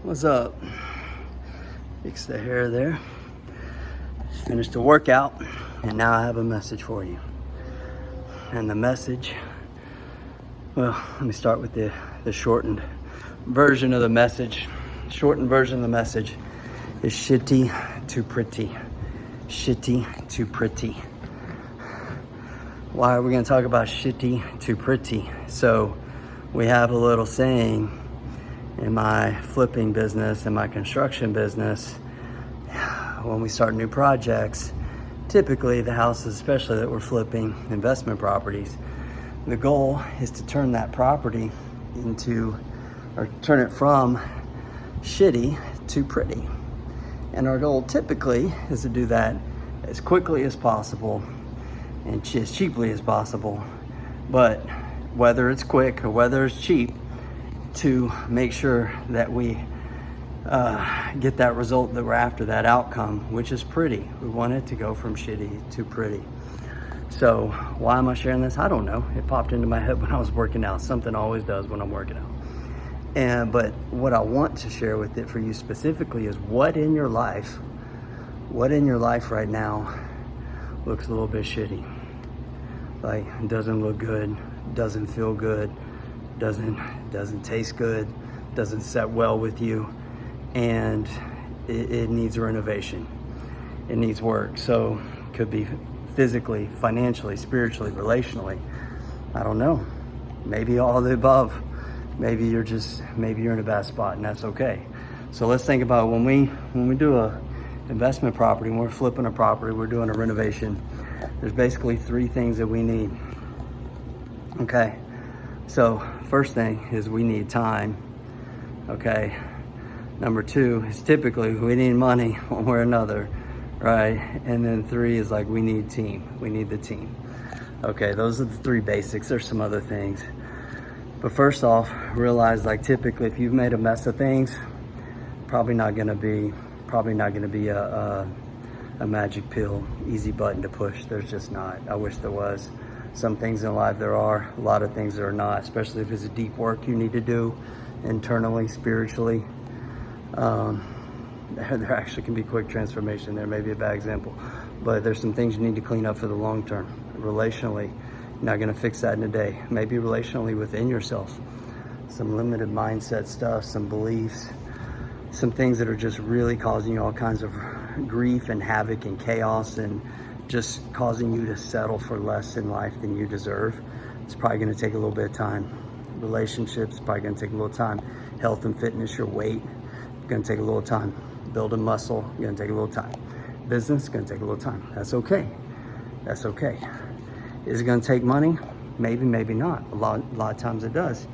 What's up? Fix the hair there. Just finished a workout, and now I have a message for you. And the message, well, let me start with the shortened version of the message. Shortened version of the message is shitty to pretty. Shitty to pretty. Why are we going to talk about shitty to pretty? So we have a little saying in my flipping business, in my construction business, when we start new projects, typically the houses, especially that we're flipping, investment properties, the goal is to turn that property into, or turn it from shitty to pretty. And our goal typically is to do that as quickly as possible and as cheaply as possible. But whether it's quick or whether it's cheap, to make sure that we get that result that we're after, that outcome, which is pretty. We want it to go from shitty to pretty. So why am I sharing this? I don't know. It popped into my head when I was working out. Something always does when I'm working out. But what I want to share with it for you specifically is what in your life right now looks a little bit shitty. Like, it doesn't look good, doesn't feel good, doesn't taste good, doesn't set well with you, and it needs renovation. It needs work. So it could be physically, financially, spiritually, relationally. I don't know. Maybe all of the above. Maybe you're in a bad spot, and that's okay. So let's think about when we do a investment property, when we're flipping a property, we're doing a renovation. There's basically three things that we need. Okay. So first thing is we need time, okay? Number two is typically we need money one way or another, right? And then three is like we need team. We need the team. Okay, those are the three basics. There's some other things. But first off, realize like typically if you've made a mess of things, probably not gonna be a magic pill, easy button to push. There's just not. I wish there was. Some things in life there are, a lot of things there are not, especially if it's a deep work you need to do internally, spiritually. There actually can be quick transformation. There may be a bad example, but there's some things you need to clean up for the long term. Relationally, you're not gonna fix that in a day. Maybe relationally within yourself. Some limited mindset stuff, some beliefs, some things that are just really causing you all kinds of grief and havoc and chaos and just causing you to settle for less in life than you deserve. It's probably gonna take a little bit of time. Relationships, probably gonna take a little time. Health and fitness, your weight, gonna take a little time. Building muscle, gonna take a little time. Business, gonna take a little time. That's okay. That's okay. Is it gonna take money? Maybe, maybe not. A lot of times it does.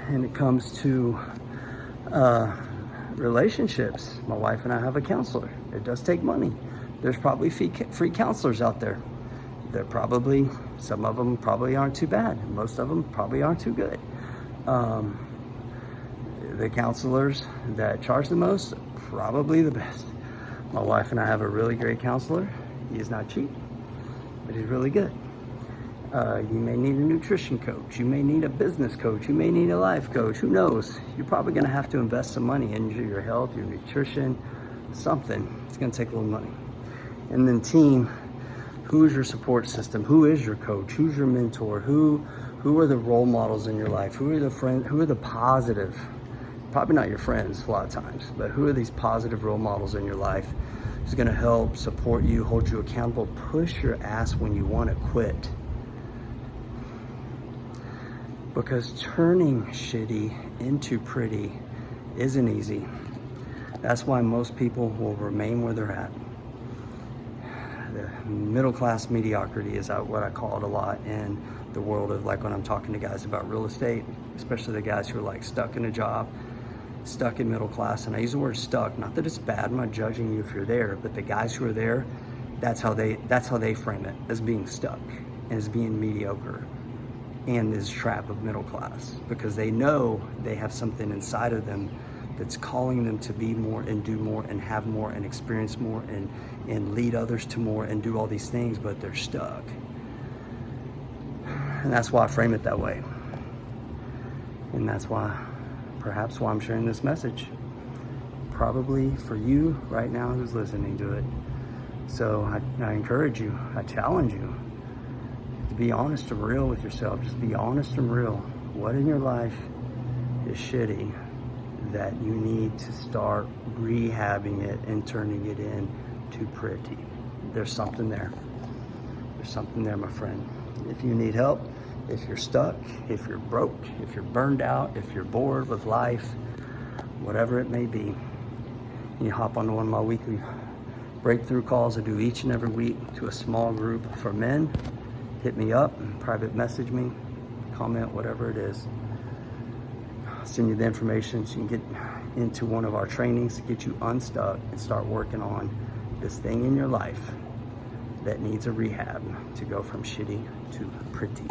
And it comes to relationships. My wife and I have a counselor. It does take money. There's probably free counselors out there. Some of them probably aren't too bad. Most of them probably aren't too good. The counselors that charge the most, probably the best. My wife and I have a really great counselor. He is not cheap, but he's really good. You may need a nutrition coach. You may need a business coach. You may need a life coach. Who knows? You're probably gonna have to invest some money into your health, your nutrition, something. It's gonna take a little money. And then team, who is your support system? Who is your coach? Who's your mentor? Who are the role models in your life? Who are the friends? Who are the positive? Probably not your friends a lot of times, but who are these positive role models in your life who's gonna help support you, hold you accountable, push your ass when you wanna quit? Because turning shitty into pretty isn't easy. That's why most people will remain where they're at. The middle class mediocrity is what I call it a lot in the world of, like, when I'm talking to guys about real estate, especially the guys who are like stuck in a job, stuck in middle class. And I use the word stuck, not that it's bad, I'm not judging you if you're there, but the guys who are there, that's how they frame it, as being stuck and as being mediocre and this trap of middle class, because they know they have something inside of them that's calling them to be more and do more and have more and experience more and lead others to more and do all these things, but they're stuck. And that's why I frame it that way. And that's why, perhaps why I'm sharing this message. probably for you right now who's listening to it. So I encourage you, I challenge you to be honest and real with yourself. Just be honest and real. What in your life is shitty that you need to start rehabbing it and turning it into pretty? There's something there. There's something there, my friend. If you need help, if you're stuck, if you're broke, if you're burned out, if you're bored with life, whatever it may be, you hop onto one of my weekly breakthrough calls I do each and every week to a small group for men. Hit me up, private message me, comment, whatever it is. I'll send you the information so you can get into one of our trainings to get you unstuck and start working on this thing in your life that needs a rehab to go from shitty to pretty.